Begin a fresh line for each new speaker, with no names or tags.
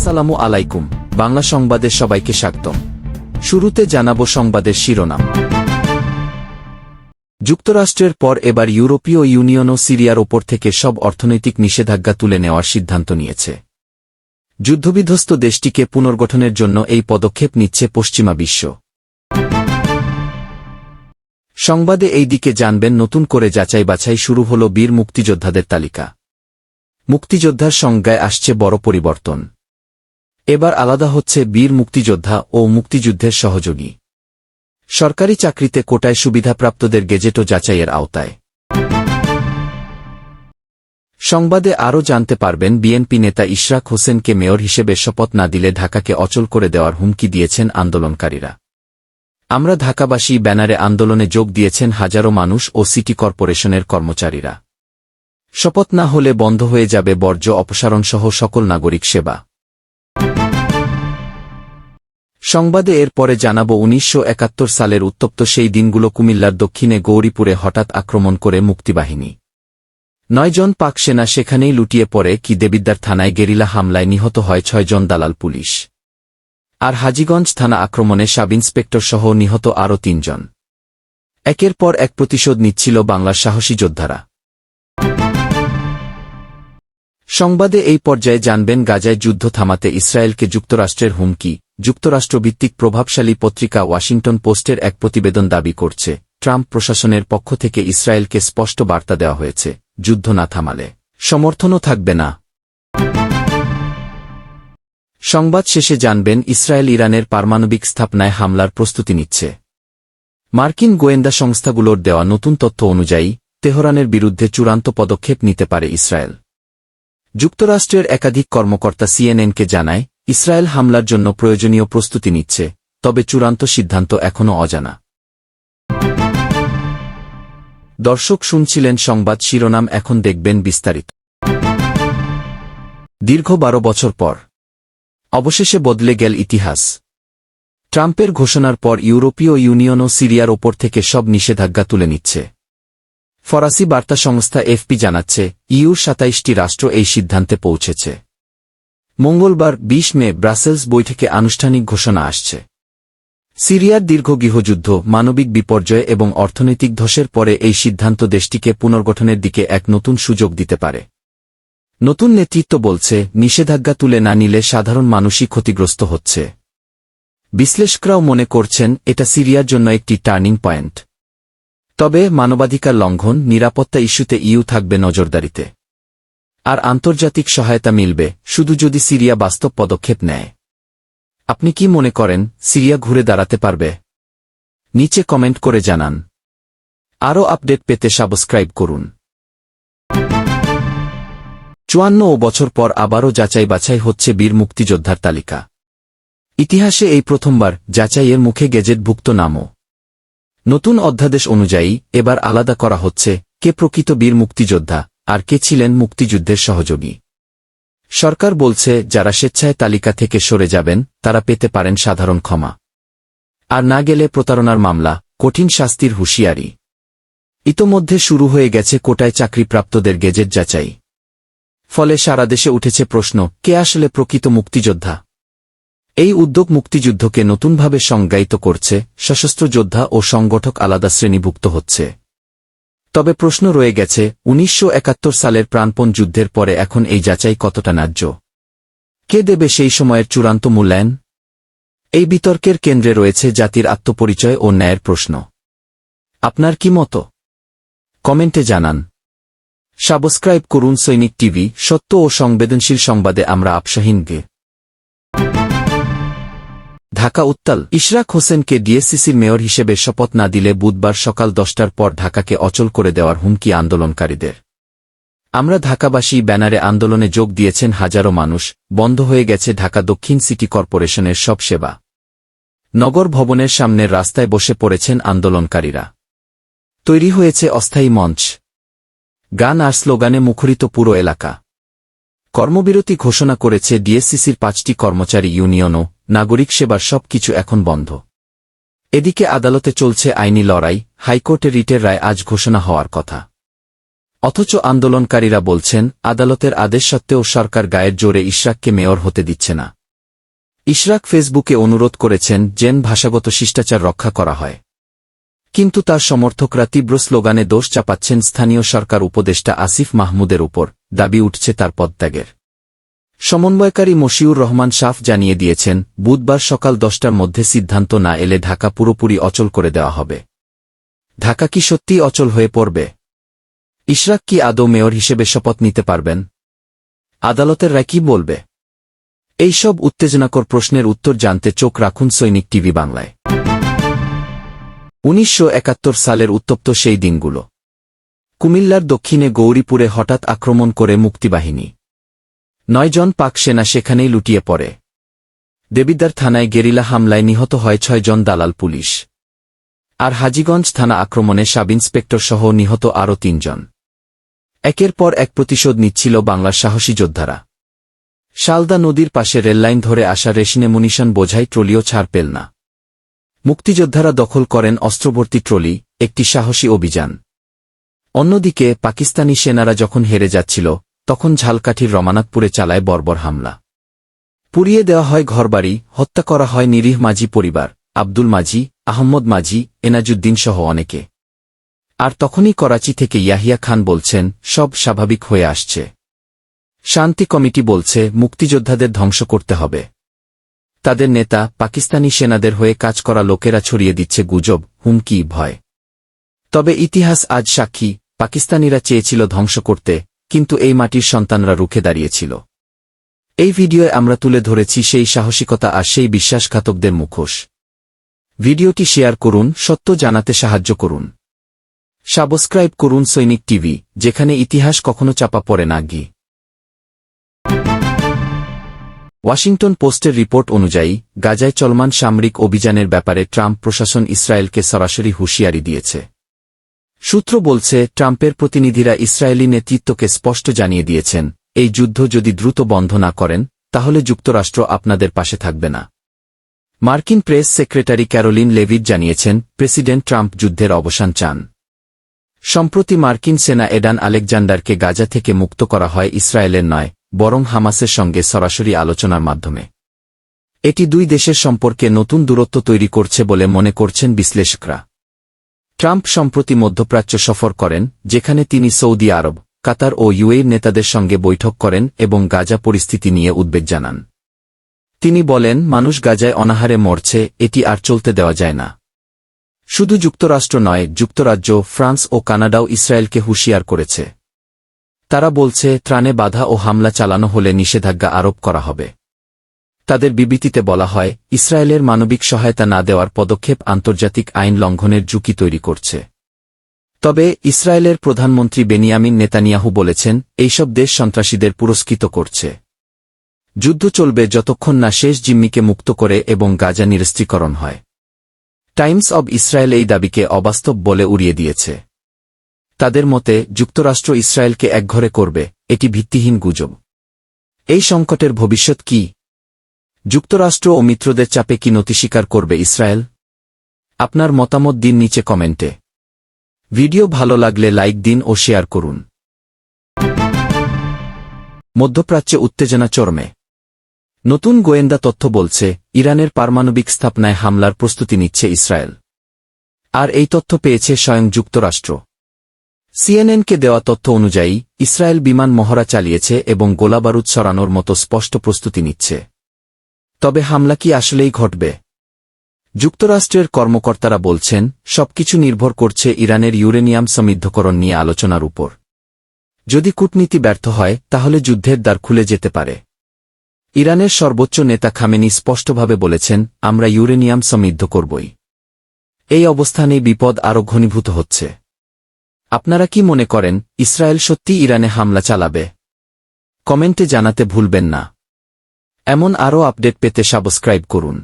আসসালামু আলাইকুম, বাংলা সংবাদে সবাইকে স্বাগতম। শুরুতে জানাবো সংবাদের শিরোনাম। যুক্তরাষ্ট্রের পর এবার ইউরোপীয় ইউনিয়নও সিরিয়ার ওপর থেকে সব অর্থনৈতিক নিষেধাজ্ঞা তুলে নেওয়ার সিদ্ধান্ত নিয়েছে। যুদ্ধবিধ্বস্ত দেশটিকে পুনর্গঠনের জন্য এই পদক্ষেপ নিচ্ছে পশ্চিমা বিশ্ব। সংবাদে এই দিকে জানবেন নতুন করে যাচাই বাছাই শুরু হল বীর মুক্তিযোদ্ধাদের তালিকা। মুক্তিযোদ্ধার সংজ্ঞায় আসছে বড় পরিবর্তন। এবার আলাদা হচ্ছে বীর মুক্তিযোদ্ধা ও মুক্তিযুদ্ধের সহযোগী। সরকারি চাকরিতে কোটায় সুবিধাপ্রাপ্তদের গেজেটও যাচাইয়ের আওতায়। সংবাদে আরও জানতে পারবেন বিএনপি নেতা ইশরাক হোসেনকে মেয়র হিসেবে শপথ না দিলে ঢাকাকে অচল করে দেওয়ার হুমকি দিয়েছেন আন্দোলনকারীরা। আমরা ঢাকাবাসী ব্যানারে আন্দোলনে যোগ দিয়েছেন হাজারো মানুষ ও সিটি কর্পোরেশনের কর্মচারীরা। শপথ না হলে বন্ধ হয়ে যাবে বর্জ্য অপসারণসহ সকল নাগরিক সেবা। সংবাদে এরপরে জানাবো ১৯৭১ সালের উত্তপ্ত সেই দিনগুলো। কুমিল্লার দক্ষিণে গৌরীপুরে হঠাৎ আক্রমণ করে মুক্তিবাহিনী। ৯ জন পাক সেনা সেখানেই লুটিয়ে পড়ে। কি দেবিদ্বার থানায় গেরিলা হামলায় নিহত হয় ৬ জন দালাল পুলিশ। আর হাজীগঞ্জ থানা আক্রমণে সাব ইন্সপেক্টর সহ নিহত আরও ৩ জন। একের পর এক প্রতিশোধ নিচ্ছিল বাংলার সাহসী যোদ্ধারা। সংবাদে এই পর্যায়ে জানবেন গাজায় যুদ্ধ থামাতে ইসরায়েলকে যুক্তরাষ্ট্রের হুমকি। যুক্তরাষ্ট্রভিত্তিক প্রভাবশালী পত্রিকা ওয়াশিংটন পোস্টের এক প্রতিবেদন দাবি করছে, ট্রাম্প প্রশাসনের পক্ষ থেকে ইসরায়েলকে স্পষ্ট বার্তা দেওয়া হয়েছে, যুদ্ধ না থামালে সমর্থনও থাকবে না। সংবাদ শেষে জানবেন ইসরায়েল ইরানের পারমাণবিক স্থাপনায় হামলার প্রস্তুতি নিচ্ছে। মার্কিন গোয়েন্দা সংস্থাগুলোর দেওয়া নতুন তথ্য অনুযায়ী তেহরানের বিরুদ্ধে চূড়ান্ত পদক্ষেপ নিতে পারে ইসরায়েল। যুক্তরাষ্ট্রের একাধিক কর্মকর্তা সিএনএনকে জানায়, ইসরায়েল হামলার জন্য প্রয়োজনীয় প্রস্তুতি নিচ্ছে, তবে চূড়ান্ত সিদ্ধান্ত এখনও অজানা। দর্শক শুনছিলেন সংবাদ শিরোনাম, এখন দেখবেন বিস্তারিত। দীর্ঘ ১২ বছর পর অবশেষে বদলে গেল ইতিহাস। ট্রাম্পের ঘোষণার পর ইউরোপীয় ইউনিয়নও সিরিয়ার ওপর থেকে সব নিষেধাজ্ঞা তুলে নিচ্ছে। ফরাসি বার্তা সংস্থা এফপি জানাচ্ছে, ইউর ২৭টি রাষ্ট্র এই সিদ্ধান্তে পৌঁছেছে। মঙ্গলবার ২০ মে ব্রাসেলস বৈঠকে আনুষ্ঠানিক ঘোষণা আসছে। সিরিয়ার দীর্ঘ গৃহযুদ্ধ, মানবিক বিপর্যয় এবং অর্থনৈতিক ধসের পরে এই সিদ্ধান্ত দেশটিকে পুনর্গঠনের দিকে এক নতুন সুযোগ দিতে পারে। নতুন নেতৃত্ব বলছে, নিষেধাজ্ঞা তুলে না নিলে সাধারণ মানুষই ক্ষতিগ্রস্ত হচ্ছে। বিশ্লেষকরাও মনে করছেন এটা সিরিয়ার জন্য একটি টার্নিং পয়েন্ট। তবে মানবাধিকার লঙ্ঘন, নিরাপত্তা ইস্যুতে ইউ থাকবে নজরদারিতে। আর আন্তর্জাতিক সহায়তা মিলবে শুধু যদি সিরিয়া বাস্তব পদক্ষেপ নেয়। আপনি কি মনে করেন, সিরিয়া ঘুরে দাঁড়াতে পারবে? নিচে কমেন্ট করে জানান। আরও আপডেট পেতে সাবস্ক্রাইব করুন। ৫৪ বছর পর আবারও যাচাই বাছাই হচ্ছে বীর মুক্তিযোদ্ধার তালিকা। ইতিহাসে এই প্রথমবার যাচাইয়ের মুখে গেজেটভুক্ত নামও। নতুন অধ্যাদেশ অনুযায়ী এবার আলাদা করা হচ্ছে কে প্রকৃত বীর মুক্তিযোদ্ধা আর কে ছিলেন মুক্তিযুদ্ধের সহযোগী। সরকার বলছে, যারা স্বেচ্ছায় তালিকা থেকে সরে যাবেন তারা পেতে পারেন সাধারণ ক্ষমা। আর না গেলে প্রতারণার মামলা, কঠিন শাস্তির হুঁশিয়ারি। ইতোমধ্যে শুরু হয়ে গেছে কোটায় চাকরিপ্রাপ্তদের গেজেট যাচাই। ফলে সারা দেশে উঠেছে প্রশ্ন, কে আসলে প্রকৃত মুক্তিযোদ্ধা? এই উদ্যোগ মুক্তিযুদ্ধকে নতুনভাবে সংজ্ঞায়িত করছে। সশস্ত্র যোদ্ধা ও সংগঠক আলাদা শ্রেণীভুক্ত হচ্ছে। তবে প্রশ্ন রয়ে গেছে, ১৯৭১ সালের প্রাণপণ যুদ্ধের পরে এখন এই যাচাই কতটা ন্যায্য? কে দেবে সেই সময়ের চূড়ান্ত মূল্যায়ন? এই বিতর্কের কেন্দ্রে রয়েছে জাতির আত্মপরিচয় ও ন্যায়ের প্রশ্ন। আপনার কি মত? কমেন্টে জানান। সাবস্ক্রাইব করুন সৈনিক টিভি, সত্য ও সংবেদনশীল সংবাদে আমরা আপসাহীনকে। ঢাকা উত্তাল। ইশরাক হোসেনকে ডিএসসিসির মেয়র হিসেবে শপথ না দিলে বুধবার সকাল ১০টার পর ঢাকাকে অচল করে দেওয়ার হুমকি আন্দোলনকারীদের। আমরা ঢাকাবাসী ব্যানারে আন্দোলনে যোগ দিয়েছেন হাজারো মানুষ। বন্ধ হয়ে গেছে ঢাকা দক্ষিণ সিটি কর্পোরেশনের সব সেবা। নগর ভবনের সামনের রাস্তায় বসে পড়েছেন আন্দোলনকারীরা। তৈরি হয়েছে অস্থায়ী মঞ্চ। গান আর স্লোগানে মুখরিত পুরো এলাকা। কর্মবিরতি ঘোষণা করেছে ডিএসসিসির ৫টি কর্মচারী ইউনিয়নও। নাগরিক সেবার সবকিছু এখন বন্ধ। এদিকে আদালতে চলছে আইনি লড়াই। হাইকোর্টে রিটের রায় আজ ঘোষণা হওয়ার কথা। অথচ আন্দোলনকারীরা বলছেন, আদালতের আদেশ সত্ত্বেও সরকার গায়ের জোরে ইশরাককে মেয়র হতে দিচ্ছে না। ইশরাক ফেসবুকে অনুরোধ করেছেন যেন ভাষাগত শিষ্টাচার রক্ষা করা হয়। কিন্তু তার সমর্থকরা তীব্র স্লোগানে দোষ চাপাচ্ছেন স্থানীয় সরকার উপদেষ্টা আসিফ মাহমুদের উপর, দাবি উঠছে তার পদত্যাগের। সমন্বয়কারী মশিউর রহমান সাফ জানিয়ে দিয়েছেন, বুধবার সকাল 10টার মধ্যে সিদ্ধান্ত না এলে ঢাকা পুরোপুরি অচল করে দেওয়া হবে। ঢাকা কি সত্যিই অচল হয়ে পড়বে? ইশরাক কি আদৌ মেয়র হিসেবে শপথ নিতে পারবেন? আদালতের রায় কি বলবে? এইসব উত্তেজনাকর প্রশ্নের উত্তর জানতে চোখ রাখুন সৈনিক টিভি বাংলায়। 1971 সালের উত্তপ্ত সেই দিনগুলো। কুমিল্লার দক্ষিণে গৌরীপুরে হঠাৎ আক্রমণ করে মুক্তিবাহিনী। 9 জন পাক সেনা সেখানেই লুটিয়ে পড়ে। দেবিদ্বার থানায় গেরিলা হামলায় নিহত হয় 6 জন দালাল পুলিশ। আর হাজীগঞ্জ থানা আক্রমণে সাব ইন্সপেক্টর সহ নিহত আরও 3 জন। একের পর এক প্রতিশোধ নিচ্ছিল বাংলার সাহসী যোদ্ধারা। শালদা নদীর পাশে রেললাইন ধরে আসা রেশনে মুনিশন বোঝাই ট্রলিও ছাড় পেল না। মুক্তিযোদ্ধারা দখল করেন অস্ত্রভর্তি ট্রলি, একটি সাহসী অভিযান। অন্যদিকে পাকিস্তানি সেনারা যখন হেরে যাচ্ছিল, তখন ঝালকাঠির রমানাথপুরে চালায় বর্বর হামলা। পুড়িয়ে দেওয়া হয় ঘরবাড়ি, হত্যা করা হয় নিরীহ মাঝি পরিবার, আব্দুল মাঝি, আহম্মদ মাঝি, এনাজুদ্দিন সহ অনেকে। আর তখনই করাচি থেকে ইয়াহিয়া খান বলছেন, সব স্বাভাবিক হয়ে আসছে। শান্তি কমিটি বলছে মুক্তিযোদ্ধাদের ধ্বংস করতে হবে। তাদের নেতা পাকিস্তানি সেনাদের হয়ে কাজ করা লোকেরা ছড়িয়ে দিচ্ছে গুজব, হুমকি, ভয়। তবে ইতিহাস আজ সাক্ষী, পাকিস্তানিরা চেয়েছিল ধ্বংস করতে, কিন্তু এই মাটির সন্তানরা রুখে দাঁড়িয়েছিল। এই ভিডিওয় আমরা তুলে ধরেছি সেই সাহসিকতা আর সেই বিশ্বাসঘাতকদের মুখোশ। ভিডিওটি শেয়ার করুন, সত্য জানাতে সাহায্য করুন। সাবস্ক্রাইব করুন সৈনিক টিভি, যেখানে ইতিহাস কখনো চাপা পড়ে না। ওয়াশিংটন পোস্টের রিপোর্ট অনুযায়ী, গাজায় চলমান সামরিক অভিযানের ব্যাপারে ট্রাম্প প্রশাসন ইসরায়েলকে সরাসরি হুঁশিয়ারি দিয়েছে। সূত্র বলছে, ট্রাম্পের প্রতিনিধিরা ইসরায়েলি নেতৃত্বকে স্পষ্ট জানিয়ে দিয়েছেন, এই যুদ্ধ যদি দ্রুত বন্ধ না করেন, তাহলে যুক্তরাষ্ট্র আপনাদের পাশে থাকবে না। মার্কিন প্রেস সেক্রেটারি ক্যারোলিন লেভিট জানিয়েছেন, প্রেসিডেন্ট ট্রাম্প যুদ্ধের অবসান চান। সম্প্রতি মার্কিন সেনা এডান আলেকজান্ডারকে গাজা থেকে মুক্ত করা হয় ইসরায়েলের নয়, বরং হামাসের সঙ্গে সরাসরি আলোচনার মাধ্যমে। এটি দুই দেশের সম্পর্কে নতুন দূরত্ব তৈরি করছে বলে মনে করছেন বিশ্লেষকরা। ট্রাম্প সম্প্রতি মধ্যপ্রাচ্য সফর করেন, যেখানে তিনি সৌদি আরব, কাতার ও ইউএইর নেতাদের সঙ্গে বৈঠক করেন এবং গাজা পরিস্থিতি নিয়ে উদ্বেগ জানান। তিনি বলেন, মানুষ গাজায় অনাহারে মরছে, এটি আর চলতে দেওয়া যায় না। শুধু যুক্তরাষ্ট্র নয়, যুক্তরাজ্য, ফ্রান্স ও কানাডাও ইসরায়েলকে হুঁশিয়ার করেছে। তারা বলছে, ত্রাণে বাধা ও হামলা চালানো হলে নিষেধাজ্ঞা আরোপ করা হবে। তাদের বিবৃতিতে বলা হয়, ইসরায়েলের মানবিক সহায়তা না দেওয়ার পদক্ষেপ আন্তর্জাতিক আইন লঙ্ঘনের ঝুঁকি তৈরি করছে। তবে ইসরায়েলের প্রধানমন্ত্রী বেনিয়ামিন নেতানিয়াহু বলেছেন, এইসব দেশ সন্ত্রাসীদের পুরস্কৃত করছে। যুদ্ধ চলবে যতক্ষণ না শেষ জিম্মিকে মুক্ত করে এবং গাজা নিরস্ত্রীকরণ হয়। টাইমস অব ইসরায়েল এই দাবিকে অবাস্তব বলে উড়িয়ে দিয়েছে। তাদের মতে, যুক্তরাষ্ট্র ইসরায়েলকে একঘরে করবে, এটি ভিত্তিহীন গুজব। এই সংকটের ভবিষ্যৎ কি? যুক্তরাষ্ট্র ও মিত্রদের চাপে কি নতি স্বীকার করবে ইসরায়েল? আপনার মতামত দিন নিচে কমেন্টে। ভিডিও ভালো লাগলে লাইক দিন ও শেয়ার করুন। মধ্যপ্রাচ্যে উত্তেজনা চরমে। নতুন গোয়েন্দা তথ্য বলছে, ইরানের পারমাণবিক স্থাপনায় হামলার প্রস্তুতি নিচ্ছে ইসরায়েল। আর এই তথ্য পেয়েছে স্বয়ং যুক্তরাষ্ট্র। সিএনএনকে দেওয়া তথ্য অনুযায়ী, ইসরায়েল বিমান মহড়া চালিয়েছে এবং গোলাবারুদ ছড়ানোর মতো স্পষ্ট প্রস্তুতি নিচ্ছে। তবে হামলা কি আসলেই ঘটবে? যুক্তরাষ্ট্রের কর্মকর্তারা বলছেন, সবকিছু নির্ভর করছে ইরানের ইউরেনিয়াম সমৃদ্ধকরণ নিয়ে আলোচনার উপর। যদি কূটনীতি ব্যর্থ হয়, তাহলে যুদ্ধের দ্বার খুলে যেতে পারে। ইরানের সর্বোচ্চ নেতা খামেনি স্পষ্টভাবে বলেছেন, আমরা ইউরেনিয়াম সমৃদ্ধ করবই। এই অবস্থানেই বিপদ আরও ঘনীভূত হচ্ছে। আপনারা কি মনে করেন, ইসরায়েল সত্যি ইরানে হামলা চালাবে? কমেন্টে জানাতে ভুলবেন না। এমন আরও আপডেট পেতে সাবস্ক্রাইব করুন।